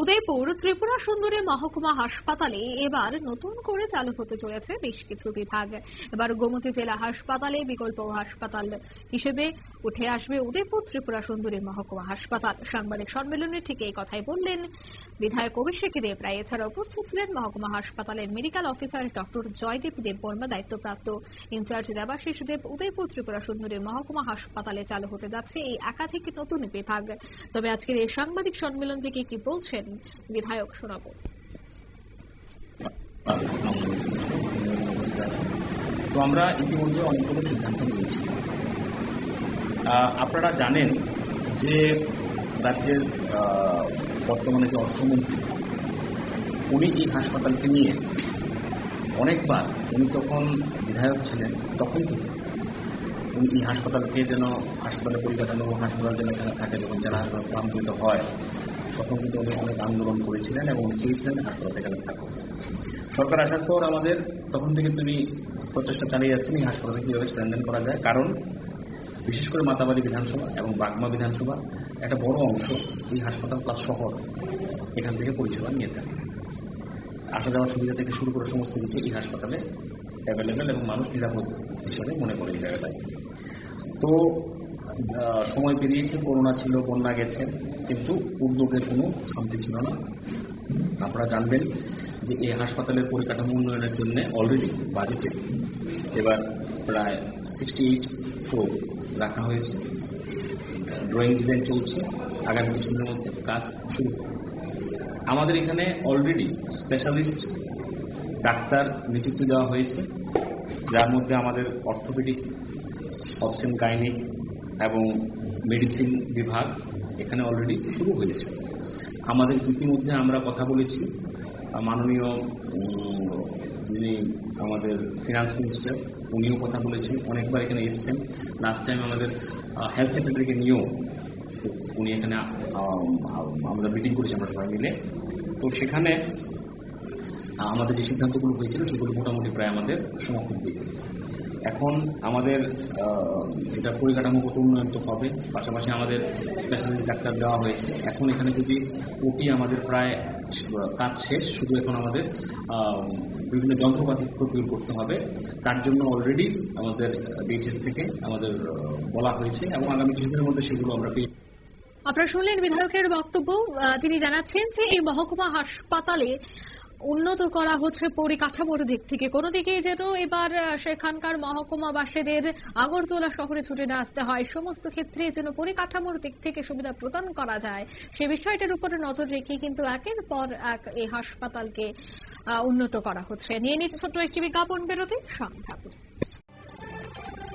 উদয়পুর ত্রিপুরা সুন্দরী মহকুমা হাসপাতালে এবার নতুন করে চালু হতে চলেছে বেশ কিছু বিভাগ। এবার গোমতী জেলা হাসপাতালে বিকল্প হাসপাতাল হিসেবে উঠে আসবে উদয়পুর ত্রিপুরা সুন্দরী মহকুমা হাসপাতাল। সাংবাদিক সম্মেলনে ঠিক এই কথাই বললেন বিধায়ক অভিষেক দেব রায়। এছাড়া উপস্থিত ছিলেন মহকুমা হাসপাতালের medical officer doctor Joydeep Debbarma, দায়িত্বপ্রাপ্ত ইনচার্জ দেবাশিস দেব। উদয়পুর ত্রিপুরা সুন্দরী মহকুমা হাসপাতালে চালু হতে যাচ্ছে এই একাধিক নতুন বিভাগ। তবে আজকের এই সাংবাদিক সম্মেলন থেকে কি বলছেন বিধায়ক শোনাব। তো আমরা ইতিমধ্যে অনেকগুলো সিদ্ধান্ত নিয়েছি। আপনারা জানেন যে রাজ্যের বর্তমানে যে অর্থমন্ত্রী, উনি এই হাসপাতালকে নিয়ে অনেকবার, উনি তখন বিধায়ক ছিলেন, তখন থেকে উনি এই হাসপাতালকে যেন হাসপাতালের পরিকাঠামো, হাসপাতাল যেন এখানে থাকে, যখন যারা হাসপাতাল স্থানান্তরিত হয় তখন কিন্তু উনি অনেক আন্দোলন করেছিলেন এবং চেয়েছিলেন হাসপাতাল এখানে থাকুক। সরকার আসার পর আমাদের তখন থেকে তিনি প্রচেষ্টা চালিয়ে যাচ্ছেন এই হাসপাতালে কীভাবে স্ট্রেনথেন করা যায়, কারণ বিশেষ করে মাতাবাড়ি বিধানসভা এবং বাগমা বিধানসভা একটা বড় অংশ এই হাসপাতাল প্লাস শহর এখান থেকে পরিষেবা নিয়ে থাকে। আসা যাওয়ার সুবিধা থেকে শুরু করে সমস্ত কিছু এই হাসপাতালে অ্যাভেলেবেল এবং মানুষ নিরাপদ হিসাবে মনে করে এই জায়গাটায়। তো সময় পেরিয়েছে, করোনা ছিল, বন্যা গেছে, কিন্তু উদ্যোগের কোনো খামতি ছিল না। আপনারা জানবেন যে এই হাসপাতালের পরিকাঠামো উন্নয়নের জন্য অলরেডি বাজেটে এবার প্রায় 68 crore রাখা হয়েছে। ড্রয়িং ডিজাইন চলছে, আগামী কিছুদিনের মধ্যে কাজ শুরু। আমাদের এখানে অলরেডি স্পেশালিস্ট ডাক্তার নিযুক্তি দেওয়া হয়েছে, যার মধ্যে আমাদের অর্থোপেডিক, অবসেন গাইনিক এবং মেডিসিন বিভাগ এখানে অলরেডি শুরু হয়েছে। আমাদের ইতিমধ্যে আমরা কথা বলেছি, মাননীয় যিনি আমাদের ফিনান্স মিনিস্টার, উনিও কথা বলেছেন, অনেকবার এখানে এসছেন। লাস্ট টাইম আমাদের হেলথ সেক্রেটারিকে নিয়েও উনি এখানে আমরা মিটিং করেছি আমরা সবাই মিলে। তো সেখানে আমাদের যে সিদ্ধান্তগুলো হয়েছিল সেগুলো মোটামুটি প্রায় আমাদের সমাপ্তির দিকে। এখন আমাদের এটা পরিকাঠামোগত উন্নয়ন তো হবে, পাশাপাশি আমাদের স্পেশালিস্ট ডাক্তার দেওয়া হয়েছে। এখন এখানে যদি ওটি আমাদের প্রায় কাজ শেষ, শুধু এখন আমাদের বিভিন্ন যন্ত্রপাতি প্রকিউর করতে হবে। তার জন্য অলরেডি আমাদের ডিএইচএস থেকে আমাদের বলা হয়েছে এবং আগামী কিছুদিনের মধ্যে সেগুলো আমরা পেয়ে। আপনারা শুনলেন বিধায়কের বক্তব্য। তিনি জানাচ্ছেন যে এই মহকুমা হাসপাতালে উন্নত করা হচ্ছে পরিকাঠামোর দিক থেকে। কোনো দিকে যেন এবার সেখানকার মহকুমাবাসীদের আগরতলা শহরে ছুটে না আসতে হয়, সমস্ত ক্ষেত্রে যেন পরিকাঠামোর দিক থেকে সুবিধা প্রদান করা যায়, সে বিষয়টার উপরে নজর রেখে কিন্তু একের পর এক এই হাসপাতালকে উন্নত করা হচ্ছে। নিয়ে নিচ্ছে ছোট্ট একটি বিজ্ঞাপন বিরতি, সঙ্গে থাকুন।